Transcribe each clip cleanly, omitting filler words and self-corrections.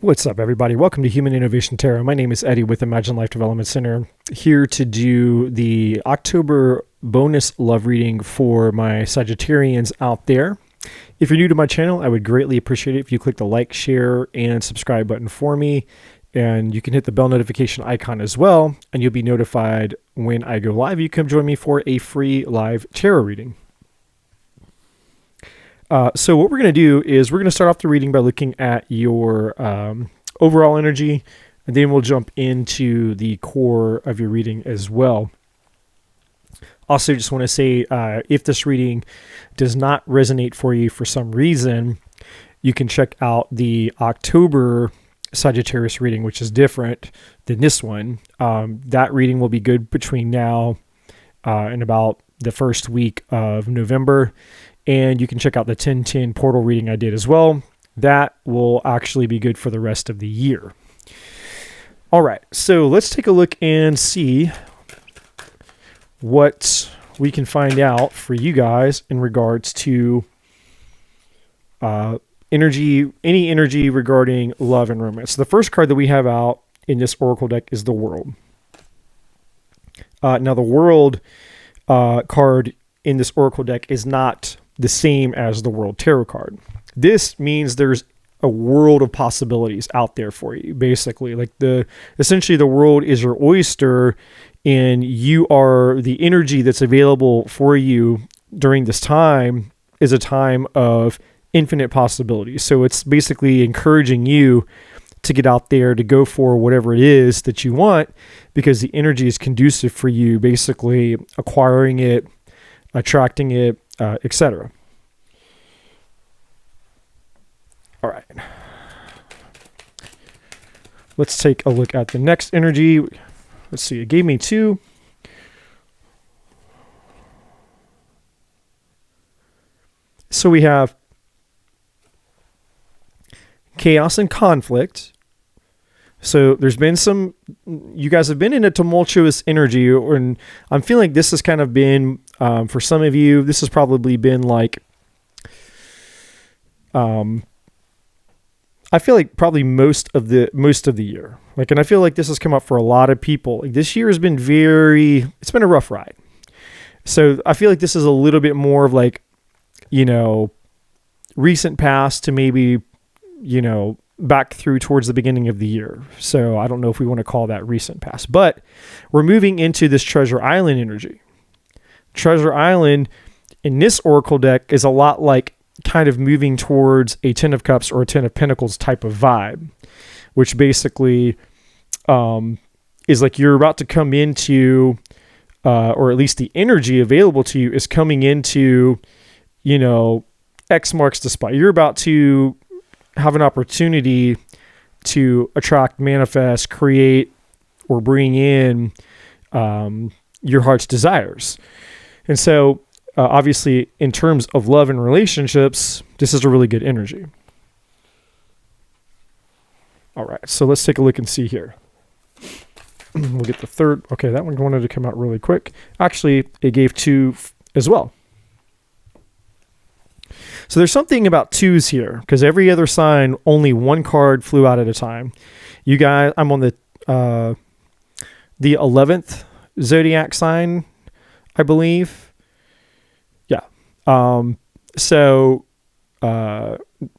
What's up, everybody? Welcome to Human Innovation Tarot. My name is Eddie with Imagine Life Development Center, here to do the October bonus love reading for my Sagittarians out there. If you're new to my channel, I would greatly appreciate it if you click the like, share, and subscribe button for me. And you can hit the bell notification icon as well, and you'll be notified when I go live. You can join me for a free live tarot reading. So what we're going to do is we're going to start off the reading by looking at your overall energy, and then we'll jump into the core of your reading as well. Also, just want to say, if this reading does not resonate for you for some reason, you can check out the October Sagittarius reading, which is different than this one. That reading will be good between now and about the first week of November. And you can check out the 10/10 portal reading I did as well. That will actually be good for the rest of the year. All right, so let's take a look and see what we can find out for you guys in regards to energy, any energy regarding love and romance. So the first card that we have out in this oracle deck is the World. Now the World card in this oracle deck is not the same as the World Tarot card. This means there's a world of possibilities out there for you, basically. Like essentially the world is your oyster, and you are the energy that's available for you during this time is a time of infinite possibilities. So it's basically encouraging you to get out there to go for whatever it is that you want, because the energy is conducive for you, basically acquiring it, attracting it, etc. All right. Let's take a look at the next energy. Let's see. It gave me two. So we have chaos and conflict. So there's been some, you guys have been in a tumultuous energy, and I'm feeling like this has kind of been, for some of you, this has probably been like, I feel like probably most of the year. Like, and I feel like this has come up for a lot of people. Like, this year has been it's been a rough ride. So I feel like this is a little bit more of like, recent past to maybe, back through towards the beginning of the year. So I don't know if we want to call that recent past, but we're moving into this Treasure Island energy. Treasure Island in this oracle deck is a lot like kind of moving towards a 10 of Cups or a 10 of Pentacles type of vibe, which basically is like you're about to come into, or at least the energy available to you is coming into, X marks the spot. You're about to have an opportunity to attract, manifest, create, or bring in your heart's desires. And so obviously, in terms of love and relationships, this is a really good energy. All right, so let's take a look and see here. We'll get the third. Okay, that one wanted to come out really quick. Actually, it gave two as well. So there's something about twos here, because every other sign, only one card flew out at a time. You guys, I'm on the 11th zodiac sign, I believe. Yeah. So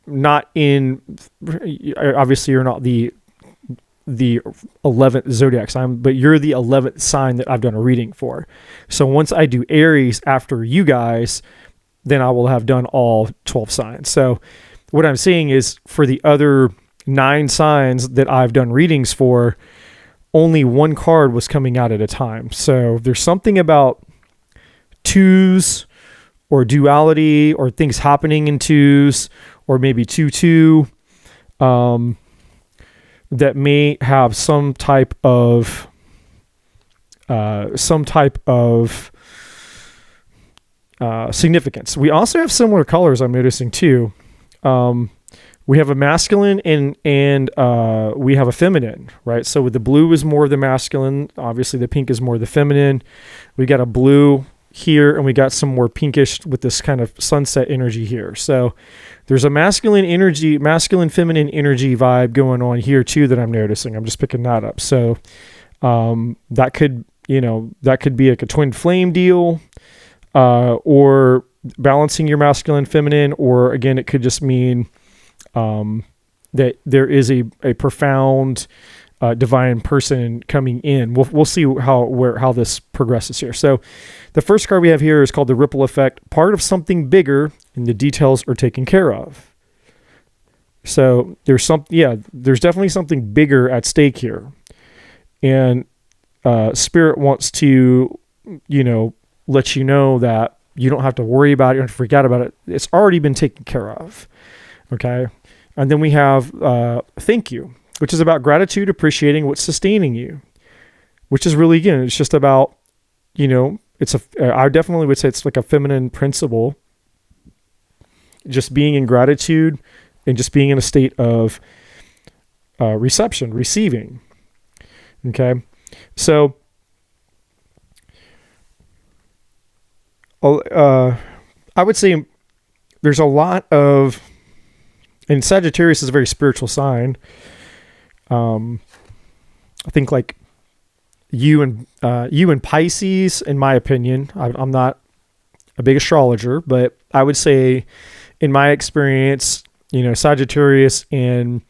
not in, obviously you're not the 11th zodiac sign, but you're the 11th sign that I've done a reading for. So once I do Aries after you guys, then I will have done all 12 signs. So what I'm saying is, for the other 9 signs that I've done readings for, only one card was coming out at a time. So there's something about twos or duality or things happening in twos, or maybe 2-2, that may have some type of significance. We also have similar colors, I'm noticing too. We have a masculine and we have a feminine, right? So the blue is more the masculine. Obviously the pink is more the feminine. We got a blue here, and we got some more pinkish with this kind of sunset energy here. So there's a masculine feminine energy vibe going on here too that I'm noticing. I'm just picking that up. So that could be like a twin flame deal, or balancing your masculine feminine, or again, it could just mean that there is a profound divine person coming in. We'll see how this progresses here. So the first card we have here is called the ripple effect, part of something bigger, and the details are taken care of. So there's definitely something bigger at stake here. And Spirit wants to, let you know that you don't have to worry about it, you don't have to forget about it. It's already been taken care of. Okay. And then we have thank you, which is about gratitude, appreciating what's sustaining you, which is really, again, it's just about, I definitely would say it's like a feminine principle, just being in gratitude and just being in a state of receiving. Okay. So, I would say there's a lot of, and Sagittarius is a very spiritual sign. I think like you and Pisces, in my opinion, I'm not a big astrologer, but I would say in my experience, Sagittarius and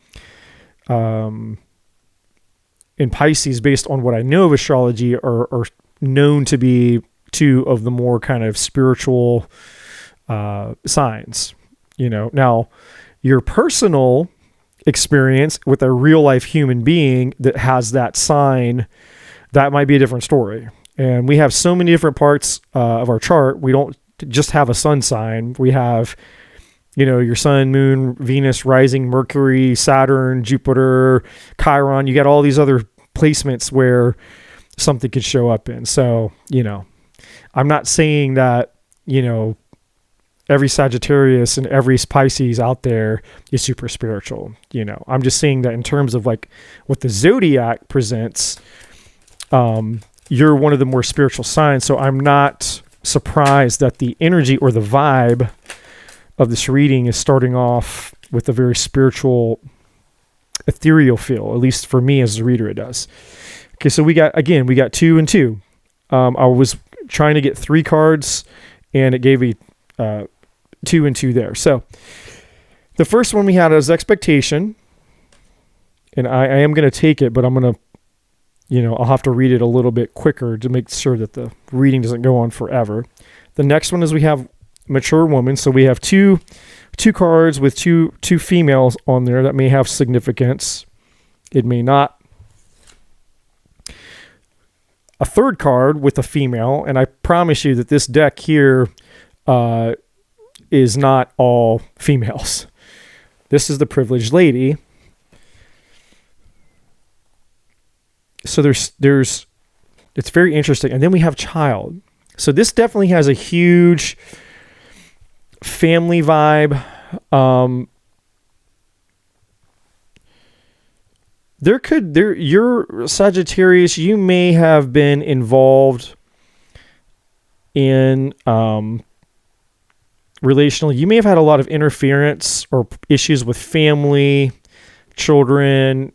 Pisces, based on what I know of astrology, are known to be two of the more kind of spiritual signs. Now your personal experience with a real life human being that has that sign, that might be a different story. And we have so many different parts of our chart. We don't just have a sun sign. We have, your sun, moon, Venus, rising, Mercury, Saturn, Jupiter, Chiron. You got all these other placements where something could show up in. So, I'm not saying that, every Sagittarius and every Pisces out there is super spiritual. I'm just saying that in terms of like what the zodiac presents, you're one of the more spiritual signs. So I'm not surprised that the energy or the vibe of this reading is starting off with a very spiritual, ethereal feel. At least for me as a reader, it does. Okay, so we got 2 and 2. I was trying to get 3 cards, and it gave me 2 and 2 there. So the first one we had is expectation, and I am going to take it, but I'm going to, I'll have to read it a little bit quicker to make sure that the reading doesn't go on forever. The next one is we have mature woman. So we have two cards with two females on there that may have significance. It may not. A third card with a female, and I promise you that this deck here is not all females. This is the privileged lady. So there's it's very interesting. And then we have child. So this definitely has a huge family vibe. Your Sagittarius, you may have been involved in relational. You may have had a lot of interference or issues with family, children.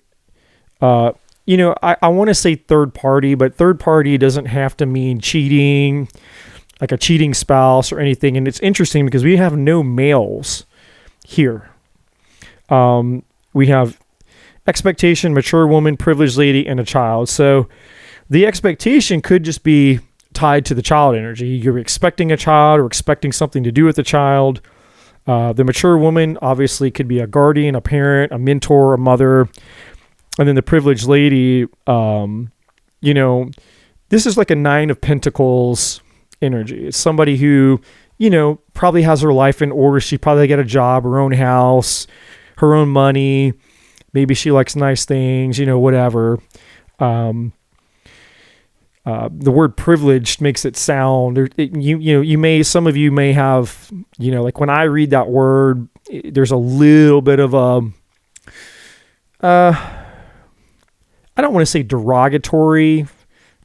I want to say third party, but third party doesn't have to mean cheating, like a cheating spouse or anything. And it's interesting because we have no males here. We have expectation, mature woman, privileged lady, and a child. So the expectation could just be tied to the child energy. You're expecting a child or expecting something to do with the child. The mature woman obviously could be a guardian, a parent, a mentor, a mother. And then the privileged lady, this is like a 9 of Pentacles energy. It's somebody who, probably has her life in order. She probably got a job, her own house, her own money. Maybe she likes nice things, whatever. The word privileged makes it sound, some of you may have, like when I read that word, there's a little bit of I don't want to say derogatory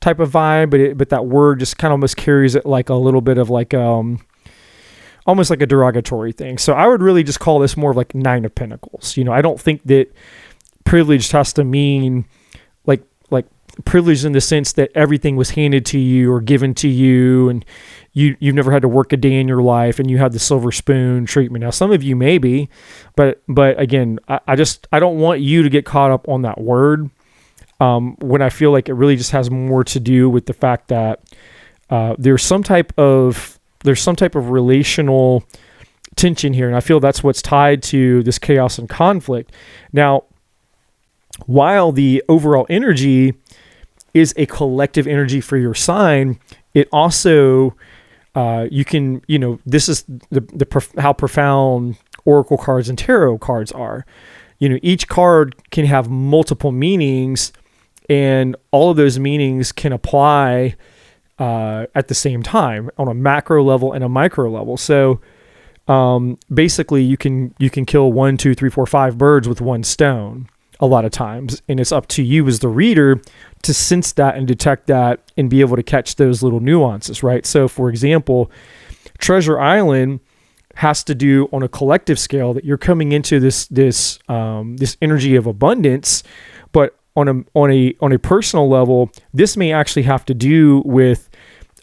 type of vibe, but that word just kind of almost carries it like a little bit of like almost like a derogatory thing. So I would really just call this more of like Nine of Pentacles. I don't think that privileged has to mean like privileged in the sense that everything was handed to you or given to you, and you've never had to work a day in your life and you have the silver spoon treatment. Now, some of you maybe, but again, I don't want you to get caught up on that word when I feel like it really just has more to do with the fact that there's some type of relational tension here, and I feel that's what's tied to this chaos and conflict. Now, while the overall energy is a collective energy for your sign, it also you can, this is how profound oracle cards and tarot cards are. Each card can have multiple meanings, and all of those meanings can apply at the same time on a macro level and a micro level. So basically you can kill 1, 2, 3, 4, 5 birds with one stone a lot of times. And it's up to you as the reader to sense that and detect that and be able to catch those little nuances, right? So for example, Treasure Island has to do on a collective scale that you're coming into this energy of abundance, but on a personal level, this may actually have to do with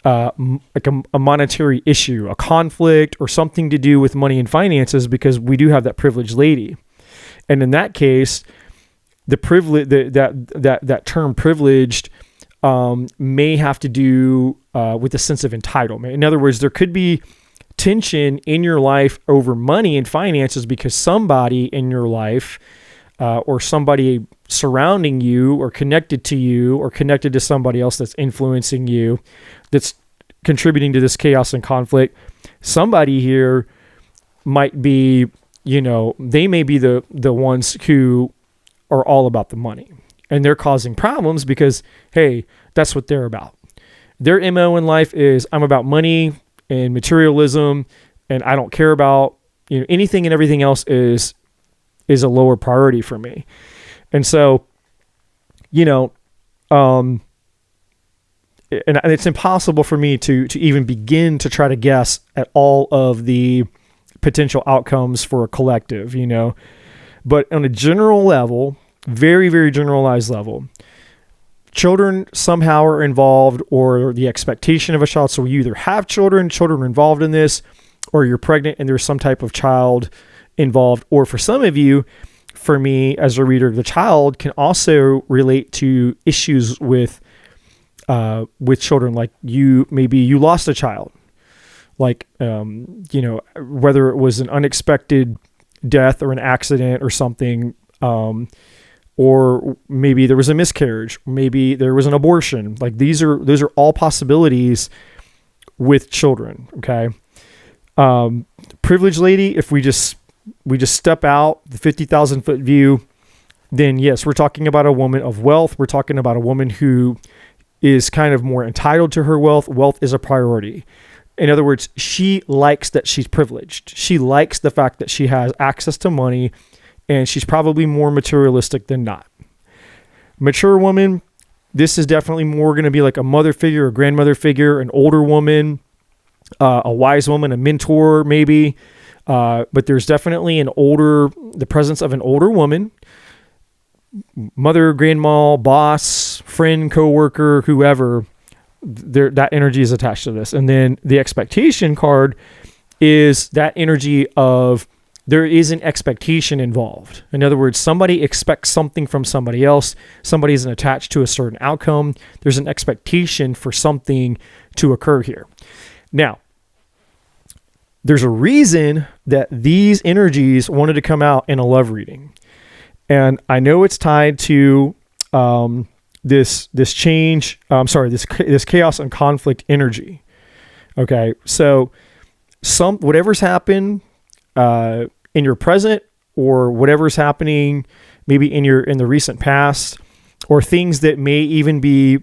like a monetary issue, a conflict, or something to do with money and finances, because we do have that privileged lady. And in that case, the privilege, that term privileged may have to do with a sense of entitlement. In other words, there could be tension in your life over money and finances because somebody in your life or somebody surrounding you or connected to you or connected to somebody else that's influencing you, that's contributing to this chaos and conflict. Somebody here might be, they may be the ones who are all about the money, and they're causing problems because, hey, that's what they're about. Their MO in life is, I'm about money and materialism, and I don't care about, anything and everything else is a lower priority for me. And so, and it's impossible for me to even begin to try to guess at all of the potential outcomes for a collective, but on a general level, very, very generalized level, children somehow are involved, or the expectation of a child. So you either have children are involved in this, or you're pregnant and there's some type of child involved. Or for some of you, for me as a reader, the child can also relate to issues with children. Like maybe you lost a child, like, whether it was an unexpected death or an accident or something, or maybe there was a miscarriage, maybe there was an abortion. Like those are all possibilities with children. Okay. Privileged lady, if we just step out the 50,000 foot view, then yes, we're talking about a woman of wealth. We're talking about a woman who is kind of more entitled to her wealth. Wealth is a priority. In other words, she likes that she's privileged. She likes the fact that she has access to money, and she's probably more materialistic than not. Mature woman, this is definitely more going to be like a mother figure, a grandmother figure, an older woman, a wise woman, a mentor maybe. But there's definitely the presence of an older woman, mother, grandma, boss, friend, coworker, whoever. That energy is attached to this. And then the expectation card is that energy of there is an expectation involved. In other words, somebody expects something from somebody else. Somebody isn't attached to a certain outcome. There's an expectation for something to occur here. Now, there's a reason that these energies wanted to come out in a love reading. And I know it's tied to this chaos and conflict energy. Okay, so whatever's happened in your present, or whatever's happening maybe in the recent past, or things that may even be,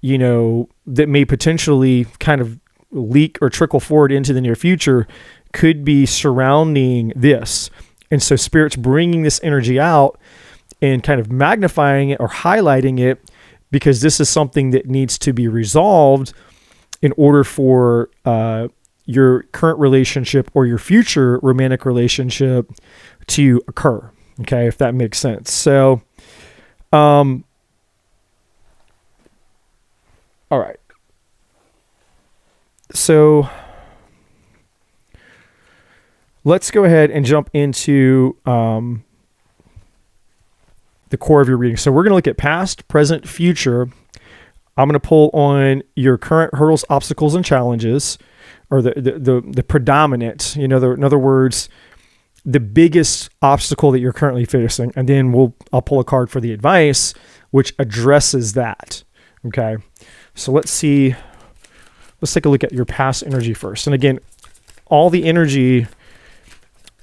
that may potentially kind of leak or trickle forward into the near future, could be surrounding this. And so Spirit's bringing this energy out and kind of magnifying it or highlighting it because this is something that needs to be resolved in order for your current relationship or your future romantic relationship to occur. Okay, if that makes sense. So, all right. So let's go ahead and jump into the core of your reading. So we're going to look at past, present, future. I'm going to pull on your current hurdles, obstacles, and challenges, or the predominant, in other words, the biggest obstacle that you're currently facing. And then I'll pull a card for the advice, which addresses that. Okay. So let's take a look at your past energy first. And again, all the energy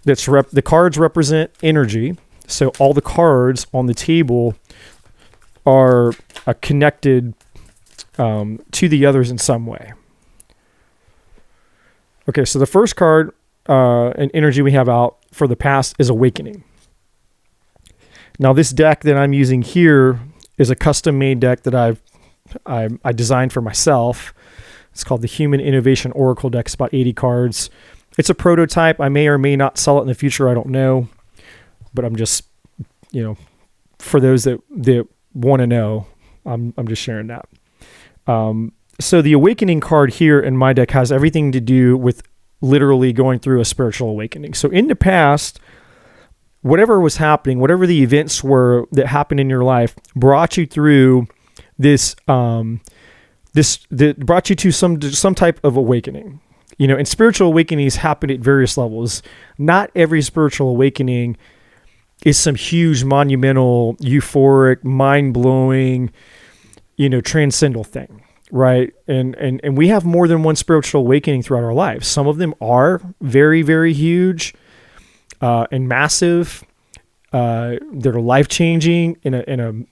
the cards represent energy. So all the cards on the table are connected to the others in some way. Okay, so the first card and energy we have out for the past is Awakening. Now this deck that I'm using here is a custom-made deck that I designed for myself. It's called the Human Innovation Oracle deck. It's about 80 cards. It's a prototype. I may or may not sell it in the future. I don't know. But I'm just, for those that want to know, I'm just sharing that. So the Awakening card here in my deck has everything to do with literally going through a spiritual awakening. So in the past, whatever was happening, whatever the events were that happened in your life, brought you through this, that brought you to some type of awakening. And spiritual awakenings happen at various levels. Not every spiritual awakening is some huge, monumental, euphoric, mind-blowing, transcendental thing, right? And we have more than one spiritual awakening throughout our lives. Some of them are very, very huge and massive. They're life-changing in a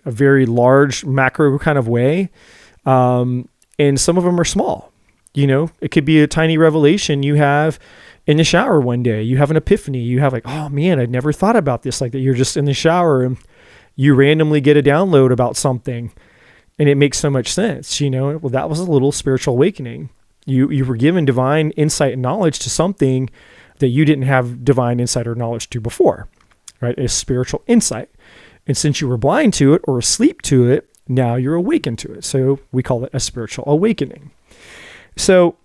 very large macro kind of way. And some of them are small. It could be a tiny revelation you have in the shower one day. You have an epiphany. You have oh man, I'd never thought about this like that. You're just in the shower and you randomly get a download about something and it makes so much sense. Well, that was a little spiritual awakening. You were given divine insight and knowledge to something that you didn't have divine insight or knowledge to before, right? A spiritual insight. And since you were blind to it or asleep to it, now you're awakened to it. So we call it a spiritual awakening. So,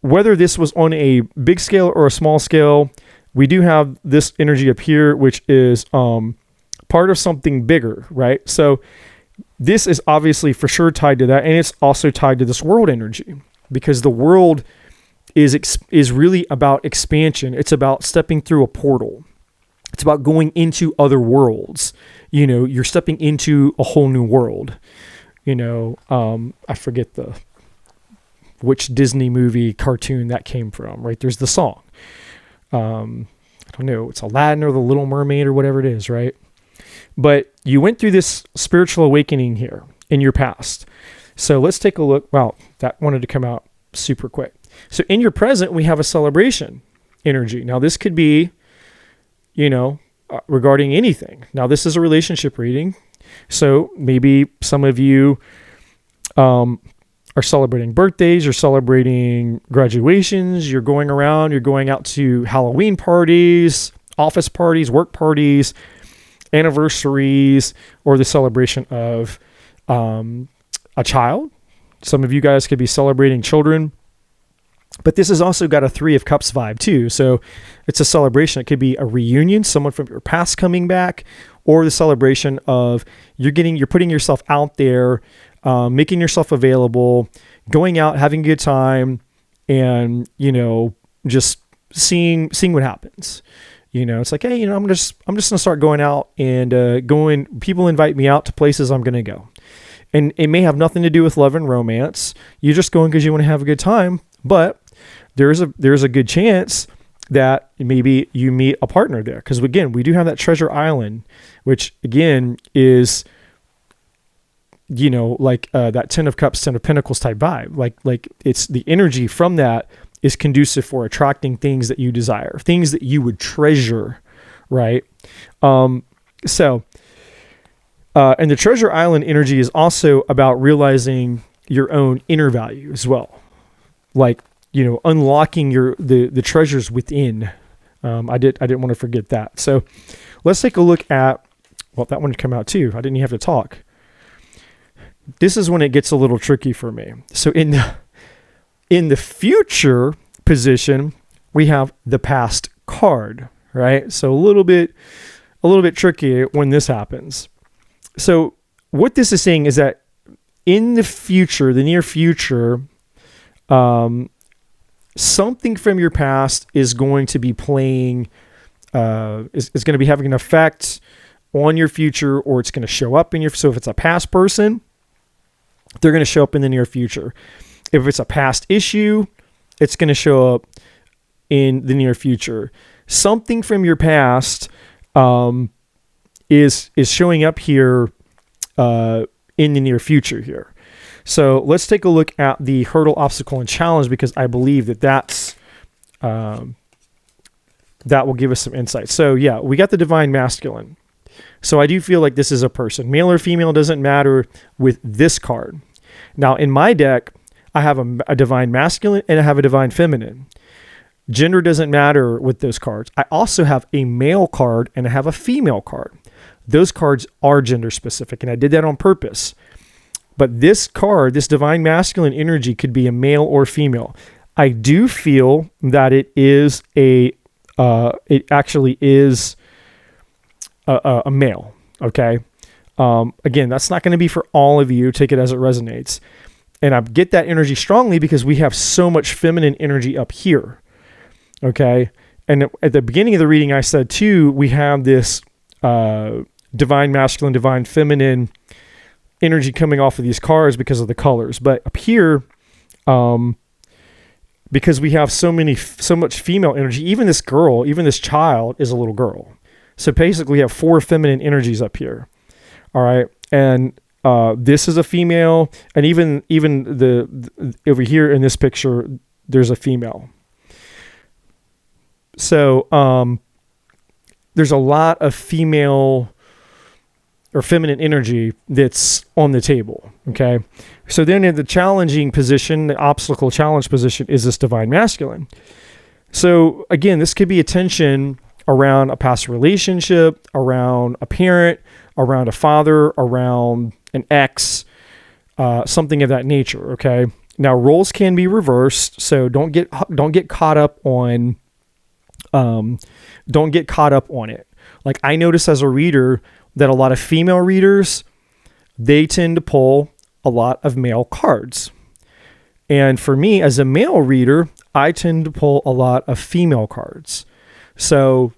whether this was on a big scale or a small scale, we do have this energy up here, which is part of something bigger, right? So this is obviously for sure tied to that. And it's also tied to this world energy, because the world is really about expansion. It's about stepping through a portal. It's about going into other worlds. You're stepping into a whole new world. I forget which Disney movie cartoon that came from, right? There's the song. I don't know, it's Aladdin or the Little Mermaid or whatever it is, right? But you went through this spiritual awakening here in your past. So let's take a look. Wow, that wanted to come out super quick. So in your present, we have a celebration energy. Now this could be, regarding anything. Now this is a relationship reading. So maybe some of you are celebrating birthdays, you're celebrating graduations, you're going out to Halloween parties, office parties, work parties, anniversaries, or the celebration of a child. Some of you guys could be celebrating children. But this has also got a 3 of Cups vibe too. So it's a celebration. It could be a reunion, someone from your past coming back, or the celebration of you're putting yourself out there, making yourself available, going out, having a good time, and, just seeing what happens. It's like, hey, I'm just going to start going out and people invite me out to places I'm going to go. And it may have nothing to do with love and romance. You're just going because you want to have a good time. But there's a good chance that maybe you meet a partner there. Because again, we do have that treasure island, which again is, that 10 of Cups, 10 of Pentacles type vibe. Like it's the energy from that is conducive for attracting things that you desire, things that you would treasure, right? So And the treasure island energy is also about realizing your own inner value as well. Like, unlocking the treasures within. I didn't want to forget that. So let's take a look at, well, that one came out too. I didn't even have to talk. This is when it gets a little tricky for me. So in the future position, we have the past card, right? So a little bit tricky when this happens. So what this is saying is that in the future, the near future, something from your past is going to be playing, is going to be having an effect on your future, or it's going to show up in your, so if it's a past person, they're going to show up in the near future. If it's a past issue, it's going to show up in the near future. Something from your past is showing up here in the near future here. So let's take a look at the hurdle, obstacle, and challenge, because I believe that will give us some insight. So yeah, we got the divine masculine. So I do feel like this is a person. Male or female doesn't matter with this card. Now in my deck, I have a divine masculine and I have a divine feminine. Gender doesn't matter with those cards. I also have a male card and I have a female card. Those cards are gender specific, and I did that on purpose. But this card, this divine masculine energy, could be a male or female. I do feel that it actually is a male. Okay. Again, that's not going to be for all of you. Take it as it resonates. And I get that energy strongly because we have so much feminine energy up here. Okay. And at the beginning of the reading, I said too, we have this divine masculine, divine feminine energy coming off of these cards because of the colors. But up here, because we have so much female energy, even this girl, even this child is a little girl. So basically we have 4 feminine energies up here. All right. And this is a female, and even the over here in this picture, there's a female. So there's a lot of female or feminine energy that's on the table. Okay. So then in the challenging position, the obstacle challenge position, is this divine masculine. So again, this could be a tension around a past relationship, around a parent, around a father, around an ex, something of that nature. Okay. Now roles can be reversed. So don't get caught up on, it. Like I notice as a reader that a lot of female readers, they tend to pull a lot of male cards. And for me as a male reader, I tend to pull a lot of female cards. So,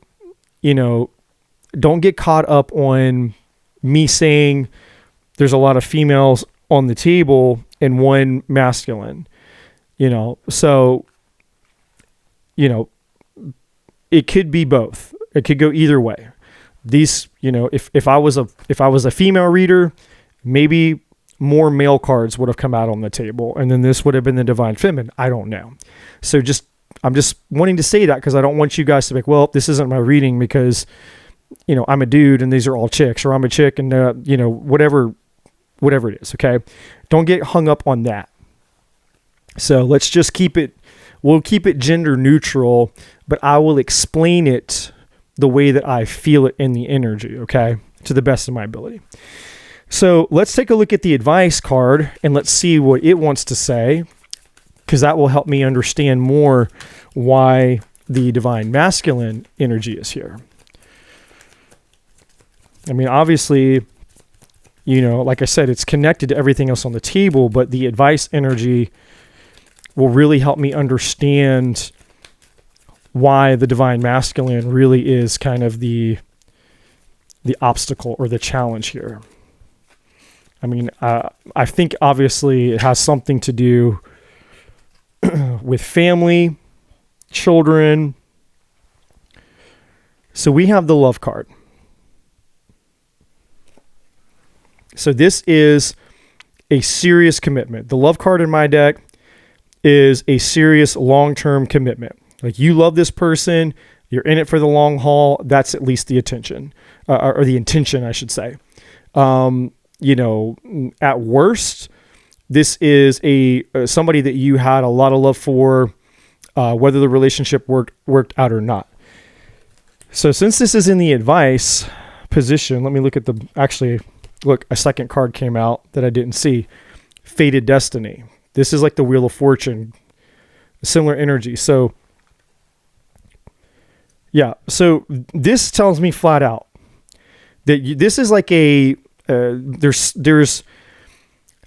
don't get caught up on me saying there's a lot of females on the table and one masculine, so, it could be both. It could go either way. These, if I was a female reader, maybe more male cards would have come out on the table, and then this would have been the divine feminine. I don't know. So I'm just wanting to say that because I don't want you guys to be like, well, this isn't my reading because, I'm a dude and these are all chicks, or I'm a chick and, whatever it is. Okay. Don't get hung up on that. So let's just we'll keep it gender neutral, but I will explain it the way that I feel it in the energy. Okay. To the best of my ability. So let's take a look at the advice card and let's see what it wants to say, because that will help me understand more why the divine masculine energy is here. I mean, obviously, like I said, it's connected to everything else on the table, but the advice energy will really help me understand why the divine masculine really is kind of the obstacle or the challenge here. I mean, I think obviously it has something to do with family, children. So we have the love card. So this is a serious commitment. The love card in my deck is a serious long-term commitment. Like you love this person, you're in it for the long haul. That's at least the attention, or the intention, I should say. You know, at worst, this is somebody that you had a lot of love for, whether the relationship worked out or not. So since this is in the advice position, let me look at a second card came out that I didn't see. Fated Destiny. This is like the Wheel of Fortune, similar energy. So yeah, so this tells me flat out that this is like there's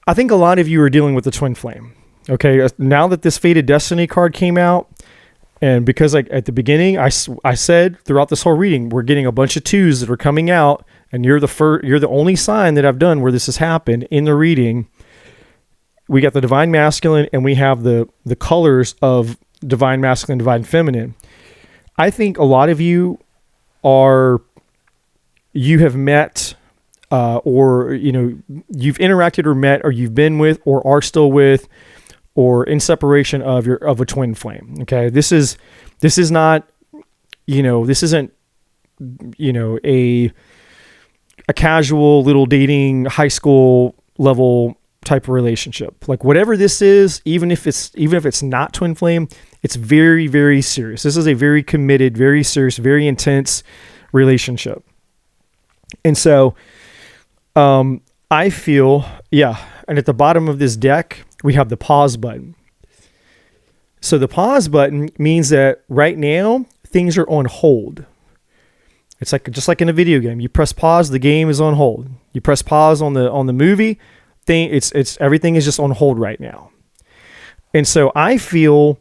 I think a lot of you are dealing with the twin flame. Okay, now that this Fated Destiny card came out, and because at the beginning I said throughout this whole reading we're getting a bunch of twos that are coming out, and you're the only sign that I've done where this has happened in the reading. We got the Divine Masculine, and we have the colors of Divine Masculine, Divine Feminine. I think a lot of you have met, or you've interacted or met, or you've been with, or are still with, or in separation of a twin flame. Okay, this is not, this isn't, a casual little dating high school level type of relationship. Like whatever this is, even if it's not twin flame, it's very, very serious. This is a very committed, very serious, very intense relationship. And so I feel, and at the bottom of this deck, we have the pause button. So the pause button means that right now things are on hold. It's like just like in a video game. You press pause, the game is on hold. You press pause on the movie, it's everything is just on hold right now. And so I feel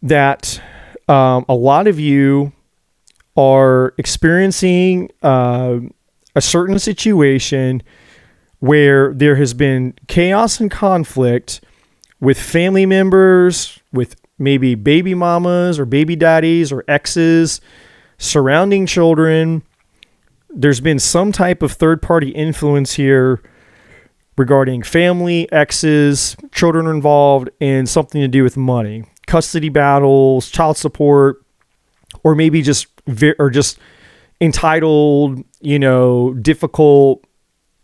that a lot of you are experiencing a certain situation where there has been chaos and conflict with family members, with maybe baby mamas or baby daddies or exes, surrounding children. There's been some type of third-party influence here regarding family, exes, children involved, and something to do with money, custody battles, child support, or maybe just entitled, difficult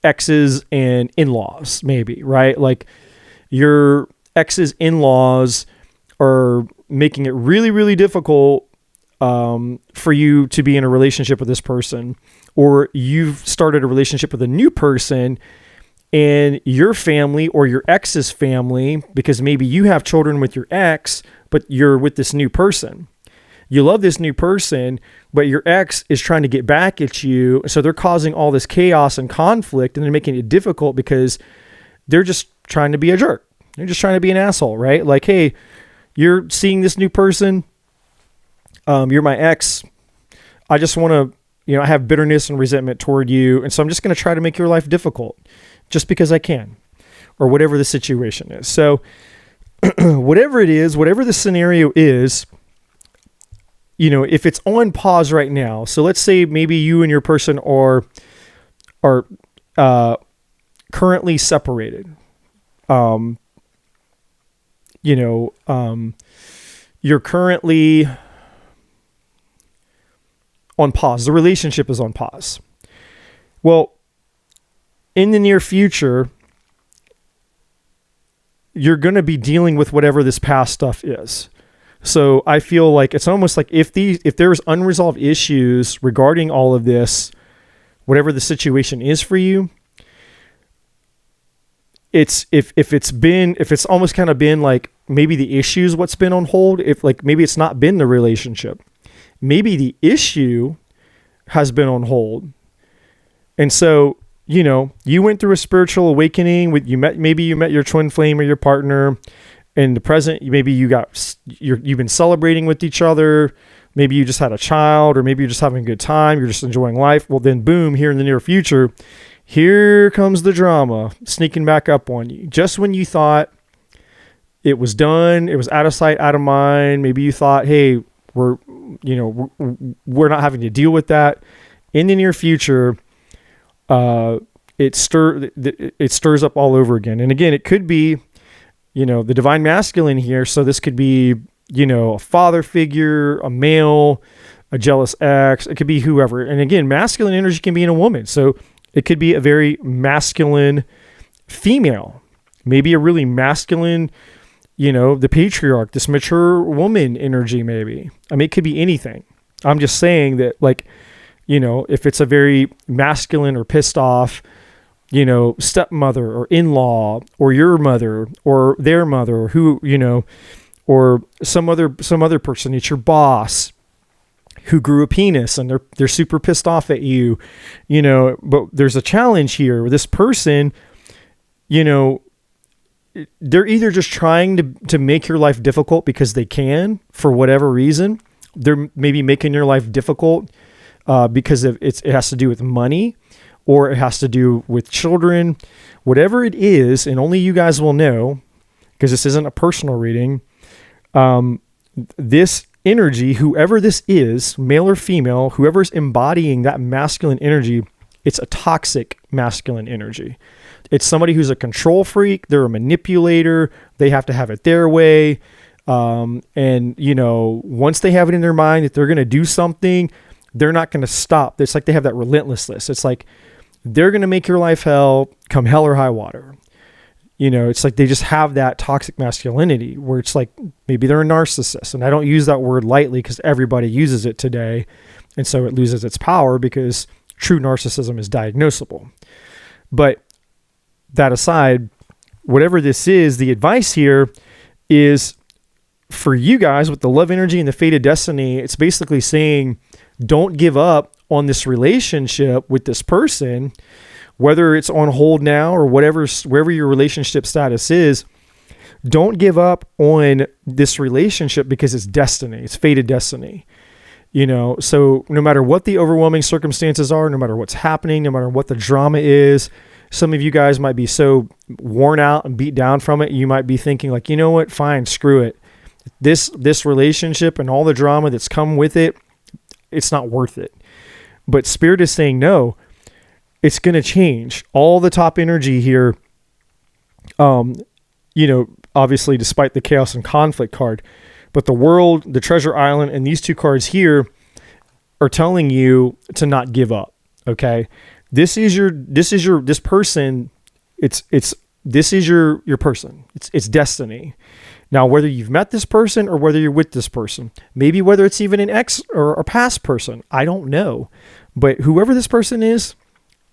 exes and in-laws, maybe, right? Like your ex's in-laws are making it really, really difficult for you to be in a relationship with this person, or you've started a relationship with a new person, and your family or your ex's family, because maybe you have children with your ex, but you're with this new person. You love this new person, but your ex is trying to get back at you. So they're causing all this chaos and conflict, and they're making it difficult because they're just trying to be a jerk. They're just trying to be an asshole, right? Like, hey, you're seeing this new person. You're my ex. I just want to, I have bitterness and resentment toward you. And so I'm just going to try to make your life difficult just because I can, or whatever the situation is. So whatever it is, whatever the scenario is, if it's on pause right now, so let's say maybe you and your person are currently separated. You're currently on pause. The relationship is on pause. Well, in the near future, you're going to be dealing with whatever this past stuff is. So I feel like it's almost like if there's unresolved issues regarding all of this, whatever the situation is for you, it's if it's almost kind of been like maybe the issue's what's been on hold. If like maybe it's not been the relationship, maybe the issue has been on hold. And so, you went through a spiritual awakening maybe you met your twin flame or your partner. In the present, maybe you've been celebrating with each other. Maybe you just had a child, or maybe you're just having a good time. You're just enjoying life. Well, then boom, here in the near future, here comes the drama sneaking back up on you. Just when you thought it was done, it was out of sight, out of mind. Maybe you thought, hey, we're not having to deal with that. In the near future, it stirs up all over again. And again, it could be, the divine masculine here. So this could be, a father figure, a male, a jealous ex. It could be whoever. And again, masculine energy can be in a woman. So It could be a very masculine female, maybe a really masculine, the patriarch, this mature woman energy, maybe. I mean, it could be anything. I'm just saying that, like, if it's a very masculine or pissed off, stepmother or in-law or your mother or their mother, or who, or some other person, it's your boss who grew a penis and they're super pissed off at you, but there's a challenge here. This person, they're either just trying to make your life difficult because they can, for whatever reason. They're maybe making your life difficult because it has to do with money, or it has to do with children, whatever it is. And only you guys will know, because this isn't a personal reading. This energy, whoever this is, male or female, whoever's embodying that masculine energy, it's a toxic masculine energy. It's somebody who's a control freak. They're a manipulator. They have to have it their way. And once they have it in their mind that they're going to do something, they're not going to stop. It's like they have that relentlessness. It's like they're going to make your life hell, come hell or high water. It's like they just have that toxic masculinity where it's like maybe they're a narcissist. And I don't use that word lightly because everybody uses it today. And so it loses its power because true narcissism is diagnosable. But that aside, whatever this is, the advice here is for you guys with the love energy and the fated destiny. It's basically saying, don't give up on this relationship with this person, whether it's on hold now or wherever your relationship status is. Don't give up on this relationship because it's destiny. It's fated destiny. So no matter what the overwhelming circumstances are, no matter what's happening, no matter what the drama is, some of you guys might be so worn out and beat down from it. You might be thinking like, you know what? Fine, screw it. This relationship and all the drama that's come with it, it's not worth it. But Spirit is saying, no, it's going to change. All the top energy here, obviously despite the chaos and conflict card, but the world, the treasure island, and these two cards here are telling you to not give up. Okay. This is your person. This is your person. It's destiny. Now, whether you've met this person or whether you're with this person, maybe whether it's even an ex or a past person, I don't know. But whoever this person is,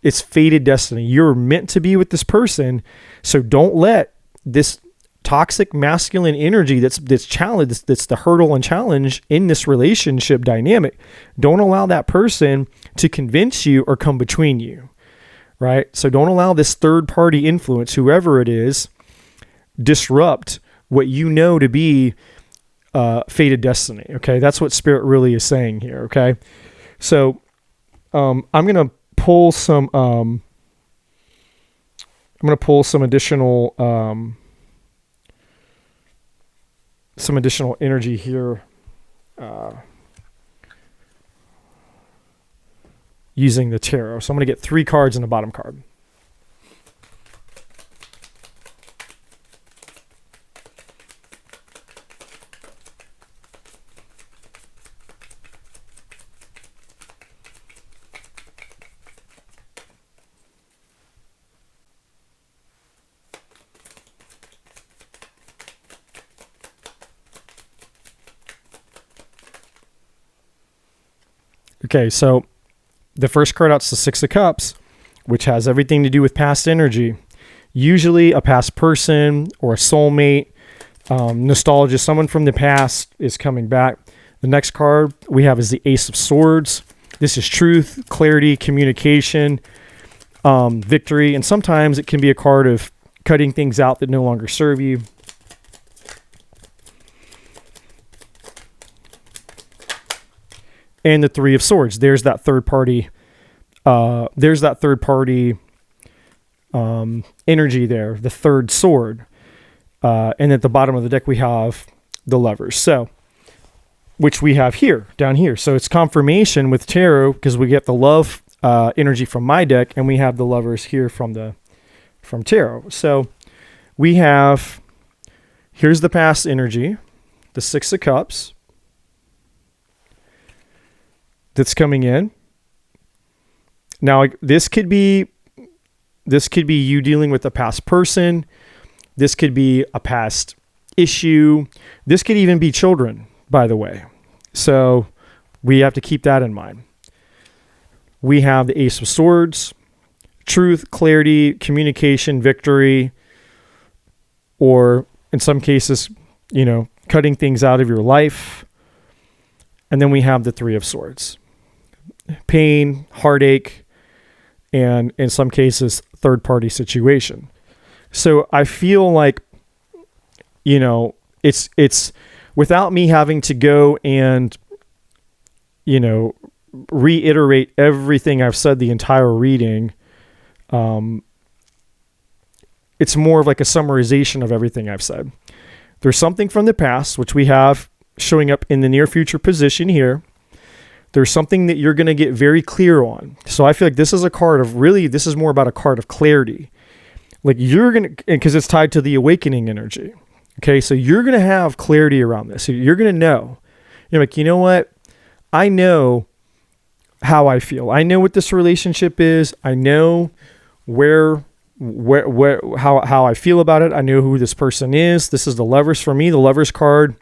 it's fated destiny. You're meant to be with this person. So don't let this toxic masculine energy that's challenge, that's the hurdle and challenge in this relationship dynamic. Don't allow that person to convince you or come between you, right? So don't allow this third party influence, whoever it is, disrupt what you know to be fated destiny. Okay. That's what Spirit really is saying here. Okay. So, I'm going to pull some additional energy here, using the tarot. So I'm going to get 3 cards in the bottom card. Okay, so the first card out's the 6 of Cups, which has everything to do with past energy. Usually a past person or a soulmate, nostalgia, someone from the past is coming back. The next card we have is the Ace of Swords. This is truth, clarity, communication, victory, and sometimes it can be a card of cutting things out that no longer serve you. And the 3 of Swords. There's that third party. Energy there. The third sword. And at the bottom of the deck we have the Lovers. So, which we have here, down here. So it's confirmation with tarot because we get the love energy from my deck, and we have the Lovers here from tarot. So we have, here's the past energy, the 6 of Cups. That's coming in. Now, this could be you dealing with a past person. This could be a past issue. This could even be children, by the way. So we have to keep that in mind. We have the Ace of Swords, truth, clarity, communication, victory, or in some cases, cutting things out of your life. And then we have the Three of Swords, pain, heartache, and in some cases, third-party situation. So I feel like, it's without me having to go and, reiterate everything I've said the entire reading. It's more of like a summarization of everything I've said. There's something from the past, which we have showing up in the near future position here. There's something that you're going to get very clear on. So I feel like this is a card of this is more about a card of clarity. Like you're going to, because it's tied to the awakening energy. Okay. So you're going to have clarity around this. So you're going to know, you're like, you know what? I know how I feel. I know what this relationship is. I know where how I feel about it. I know who this person is. This is the Lovers for me. The Lovers card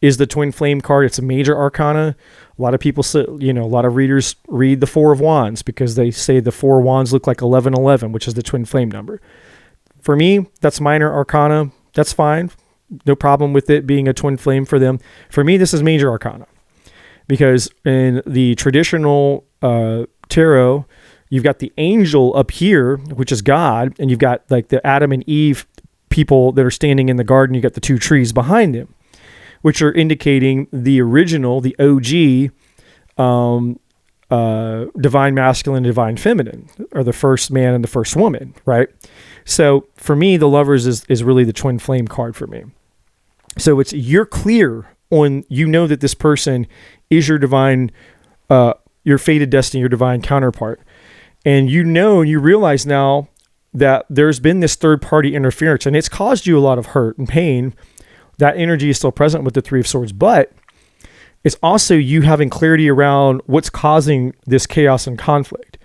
is the twin flame card. It's a major arcana. A lot of people say, a lot of readers read the Four of Wands because they say the Four of Wands look like 1111, which is the twin flame number. For me, that's minor arcana. That's fine. No problem with it being a twin flame for them. For me, this is major arcana because in the traditional tarot, you've got the angel up here, which is God, and you've got like the Adam and Eve people that are standing in the garden. You got the two trees behind them, which are indicating the original, the OG, divine masculine, divine feminine, or the first man and the first woman, right? So for me, the Lovers is really the twin flame card for me. So you're clear on, that this person is your divine, your fated destiny, your divine counterpart. And you realize now that there's been this third party interference and it's caused you a lot of hurt and pain. That energy is still present with the Three of Swords, but it's also you having clarity around what's causing this chaos and conflict.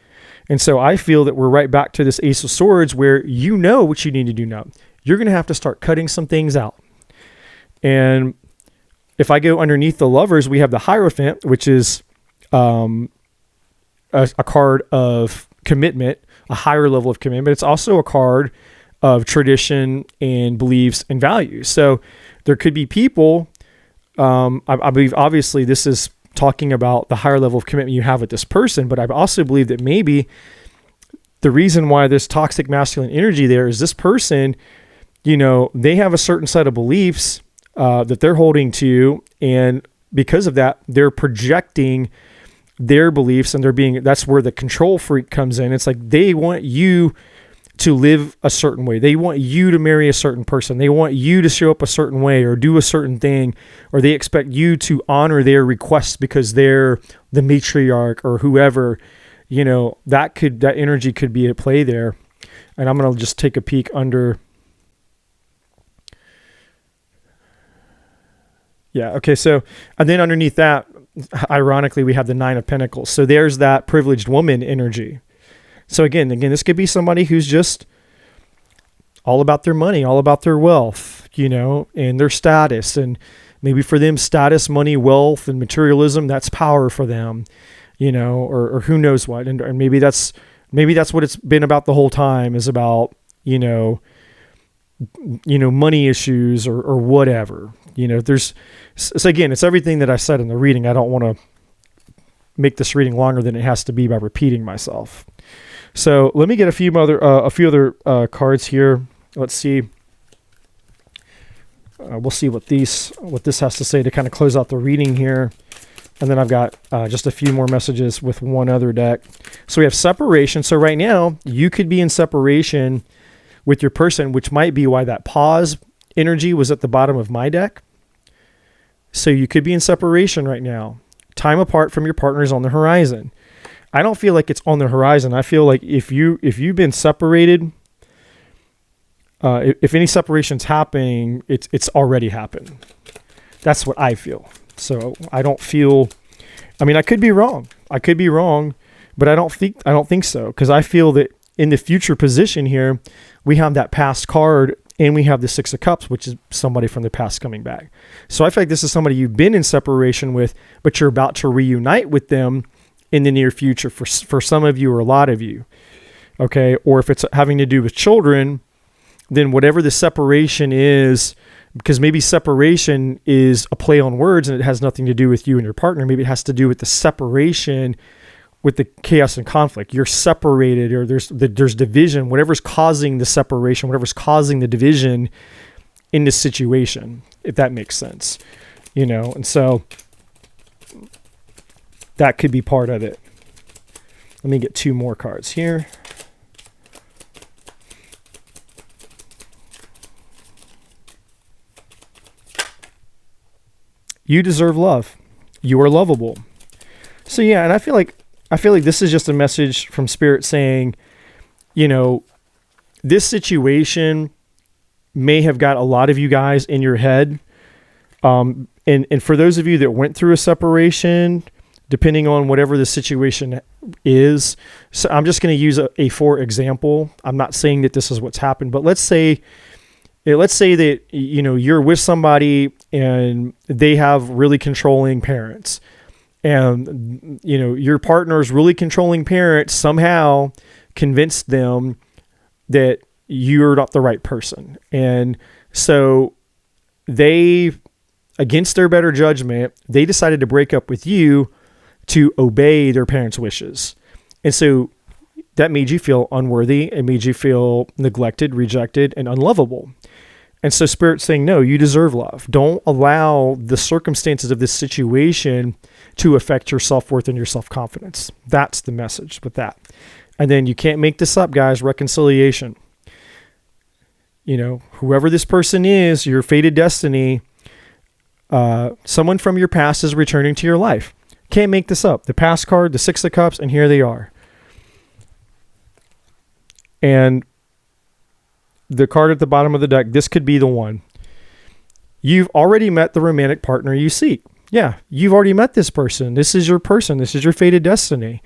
And so I feel that we're right back to this Ace of Swords where you know what you need to do now. You're going to have to start cutting some things out. And if I go underneath the Lovers, we have the Hierophant, which is a card of commitment, a higher level of commitment. It's also a card of tradition and beliefs and values. So there could be people, I believe obviously this is talking about the higher level of commitment you have with this person, but I also believe that maybe the reason why there's toxic masculine energy there is this person, they have a certain set of beliefs that they're holding to, and because of that, they're projecting their beliefs and that's where the control freak comes in. It's like they want you to live a certain way. They want you to marry a certain person. They want you to show up a certain way or do a certain thing, or they expect you to honor their requests because they're the matriarch or whoever, that energy could be at play there. And I'm going to just take a peek under. Yeah. Okay. So, and then underneath that, ironically, we have the Nine of Pentacles. So there's that privileged woman energy. So again, this could be somebody who's just all about their money, all about their wealth, and their status. And maybe for them, status, money, wealth, and materialism, that's power for them, or who knows what. And maybe that's what it's been about the whole time, is about, money issues or whatever. So again, it's everything that I said in the reading. I don't want to make this reading longer than it has to be by repeating myself. So let me get a few other cards here. Let's see. We'll see what this has to say to kind of close out the reading here. And then I've got just a few more messages with one other deck. So we have separation. So right now you could be in separation with your person, which might be why that pause energy was at the bottom of my deck. So you could be in separation right now. Time apart from your partner is on the horizon. I don't feel like it's on the horizon. I feel like if you've been separated, if any separation's happening, it's already happened. That's what I feel. So I don't feel, I could be wrong. But I don't think so, because I feel that in the future position here, we have that past card and we have the Six of Cups, which is somebody from the past coming back. So I feel like this is somebody you've been in separation with, but you're about to reunite with them in the near future for some of you or a lot of you. Okay. Or if it's having to do with children, then whatever the separation is, because maybe separation is a play on words and it has nothing to do with you and your partner. Maybe it has to do with the separation, with the chaos and conflict. You're separated, or there's division, whatever's causing the separation, whatever's causing the division in this situation, if that makes sense, and so that could be part of it. Let me get 2 more cards here. You deserve love. You are lovable. So yeah, and I feel like this is just a message from Spirit saying, this situation may have got a lot of you guys in your head. And for those of you that went through a separation, depending on whatever the situation is, so I'm just going to use a for example. I'm not saying that this is what's happened, but let's say that, you're with somebody and they have really controlling parents, and, your partner's really controlling parents somehow convinced them that you're not the right person. And so they, against their better judgment, they decided to break up with you to obey their parents' wishes. And so that made you feel unworthy. It made you feel neglected, rejected, and unlovable. And so Spirit's saying, no, you deserve love. Don't allow the circumstances of this situation to affect your self-worth and your self-confidence. That's the message with that. And then you can't make this up, guys. Reconciliation. Whoever this person is, your fated destiny, someone from your past is returning to your life. Can't make this up. The past card, the Six of Cups, and here they are. And the card at the bottom of the deck, this could be the one. You've already met the romantic partner you seek. Yeah, you've already met this person. This is your person. This is your fated destiny.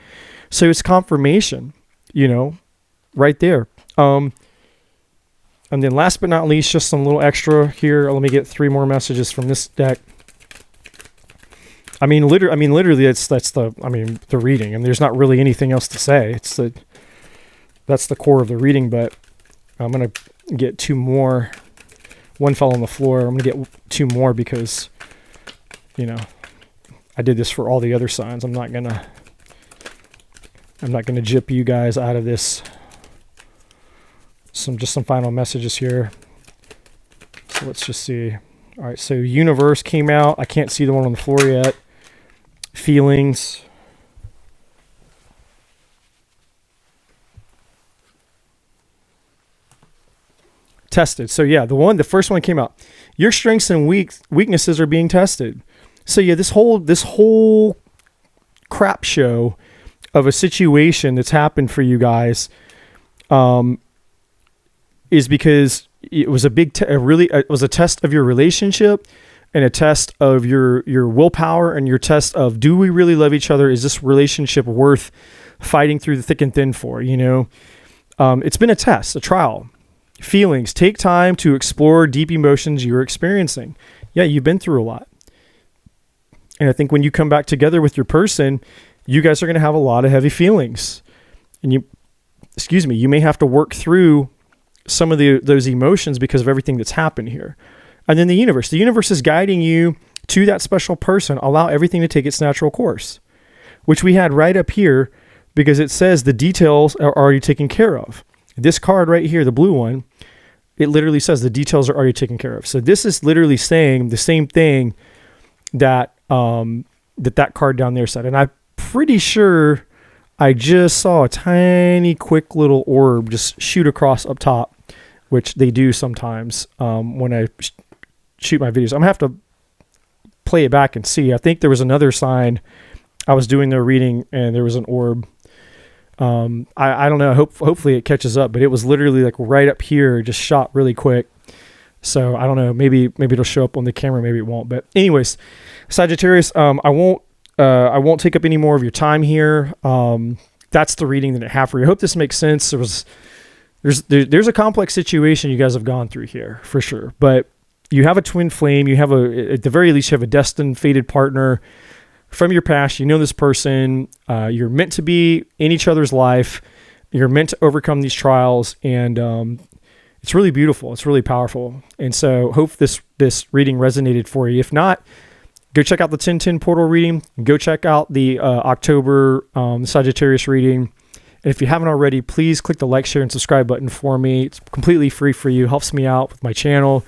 So it's confirmation, right there. And then last but not least, just some little extra here. Let me get 3 more messages from this deck. Literally that's the reading, and there's not really anything else to say. That's the core of the reading, but I'm going to get 2 more. One fell on the floor. I'm going to get 2 more because, I did this for all the other signs. I'm not going to jip you guys out of this. Some final messages here. So let's just see. All right. So Universe came out. I can't see the one on the floor yet. Feelings. Tested. So yeah, the first one came out. Your strengths and weaknesses are being tested. So yeah, this whole crap show of a situation that's happened for you guys, is because it was it was a test of your relationship, and a test of your willpower, and your test of, do we really love each other? Is this relationship worth fighting through the thick and thin for? It's been a test, a trial. Feelings. Take time to explore deep emotions you're experiencing. Yeah, you've been through a lot. And I think when you come back together with your person, you guys are going to have a lot of heavy feelings. And you may have to work through some of those emotions because of everything that's happened here. And then the universe is guiding you to that special person. Allow everything to take its natural course, which we had right up here, because it says the details are already taken care of. This card right here, the blue one, it literally says the details are already taken care of. So this is literally saying the same thing that that card down there said. And I'm pretty sure I just saw a tiny, quick little orb just shoot across up top, which they do sometimes when I shoot my videos. I'm going to have to play it back and see. I think there was another sign. I was doing the reading and there was an orb. I don't know. Hopefully it catches up, but it was literally like right up here, just shot really quick. So I don't know. Maybe it'll show up on the camera. Maybe it won't. But anyways, Sagittarius, I won't take up any more of your time here. that's the reading that I have for you. I hope this makes sense. There's a complex situation you guys have gone through here for sure, but you have a twin flame. You have at the very least, you have a destined, fated partner from your past. You know this person. You're meant to be in each other's life. You're meant to overcome these trials, and it's really beautiful. It's really powerful. And so hope this reading resonated for you. If not, go check out the 1010 portal reading. Go check out the October Sagittarius reading. And if you haven't already, please click the like, share, and subscribe button for me. It's completely free for you. Helps me out with my channel.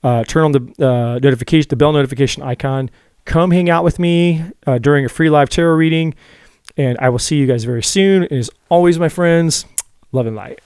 Turn on the bell notification icon. Come hang out with me during a free live tarot reading. And I will see you guys very soon. And as always, my friends, love and light.